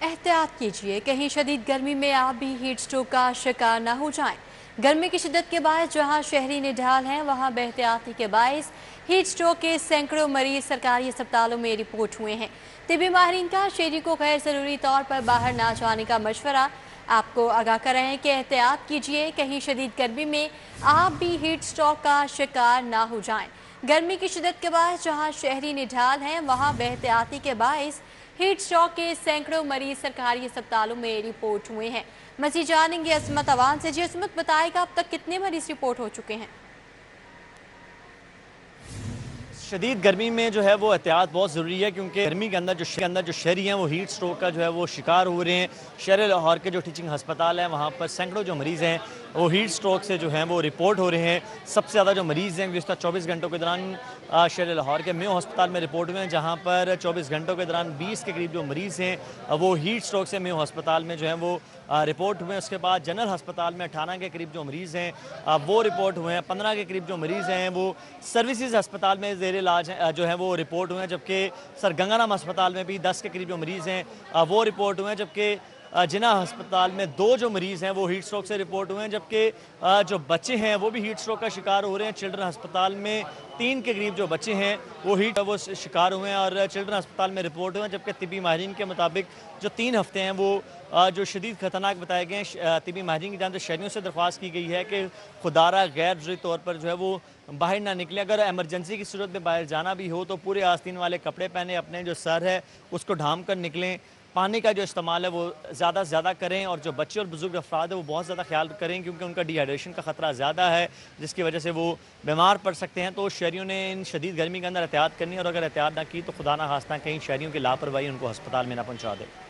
एहतियात कीजिए, कहीं शदीद गर्मी में आप भी हीट स्ट्रोक का शिकार ना हो जाएं। गर्मी की शिद्दत के बायस जहां शहरी निढाल हैं, वहां बेहतियाती के बायस हीट स्ट्रोक के सैकड़ों मरीज सरकारी अस्पतालों में रिपोर्ट हुए हैं। तिबी माहिरीन का शहरी को गैर ज़रूरी तौर पर बाहर ना जाने का मशवरा। आपको आगाह कर रहे हैं कि एहतियात कीजिए, कहीं शदीद गर्मी में आप भी हीट स्ट्रोक का शिकार ना हो जाएं। गर्मी की शिद्दत के बायस जहां शहरी निढाल हैं, वहां बेहतियाती के बायस हीट स्ट्रोक के सैकड़ों मरीज सरकारी अस्पतालों में रिपोर्ट हुए हैं। मजीद जानेंगे असमत अवान से। जी असमत, बताएगा अब तक कितने मरीज रिपोर्ट हो चुके हैं? शदीद गर्मी में जो है वो एहतियात बहुत ज़रूरी है, क्योंकि गर्मी के अंदर जो शहरी हैं वो हीट स्ट्रोक का जो है वो शिकार हो रहे हैं। शहर लाहौर के जो टीचिंग हस्पताल हैं वहाँ पर सैकड़ों जो मरीज़ हैं वो हीट स्ट्रोक से जो हैं वो रिपोर्ट हो रहे हैं। सबसे ज़्यादा जो मरीज़ हैं गुज़श्ता 24 घंटों के दौरान शहर लाहौर के मेयो हस्पताल में रिपोर्ट हुए हैं, जहाँ पर 24 घंटों के दौरान 20 के करीब जो मरीज़ हैं वो हीट स्ट्रोक से मेयो हस्पताल में जो है वो रिपोर्ट हुए हैं। उसके बाद जनरल हस्पताल में 18 के करीब जो मरीज़ हैं वो रिपोर्ट हुए हैं। 15 के करीब जो मरीज़ हैं वो सर्विसेज हस्पताल में ज़ेर इलाज जो है वो रिपोर्ट हुए हैं, जबकि सर गंगाराम अस्पताल में भी 10 के करीब जो मरीज़ हैं वो रिपोर्ट हुए हैं। जबकि जिना अस्पताल में 2 जो मरीज़ हैं वो हीट स्ट्रोक से रिपोर्ट हुए हैं, जबकि जो बच्चे हैं वो भी हीट स्ट्रोक का शिकार हो रहे हैं। चिल्ड्रन अस्पताल में 3 के करीब जो बच्चे हैं वो शिकार हुए हैं और चिल्ड्रन अस्पताल में रिपोर्ट हुए हैं। जबकि तिबी माहिरीन के मुताबिक जो 3 हफ्ते हैं वो जो शदीद खतरनाक बताए गए हैं। तिबी माहिरीन की जानिब से शहरियों से दरख्वास्त की गई है कि खुदारा गैर ज़रूरी तौर पर जो है वो बाहर ना निकले। अगर एमरजेंसी की सूरत में बाहर जाना भी हो तो पूरे आस्तीन वाले कपड़े पहने, अपने जो सर है उसको ढांप कर निकलें। पानी का जो इस्तेमाल है वो ज़्यादा से ज़्यादा करें और जो बच्चे और बुजुर्ग अफराद है वो बहुत ज़्यादा ख्याल करें, क्योंकि उनका डिहाइड्रेशन का ख़तरा ज़्यादा है, जिसकी वजह से वो बीमार पड़ सकते हैं। तो शहरियों ने इन शदीद गर्मी के अंदर एहतियात करनी है, और अगर एहतियात ना की तो खुदा ना खास्ता कहीं शहरियों की लापरवाही उनको अस्पताल में ना पहुँचा दे।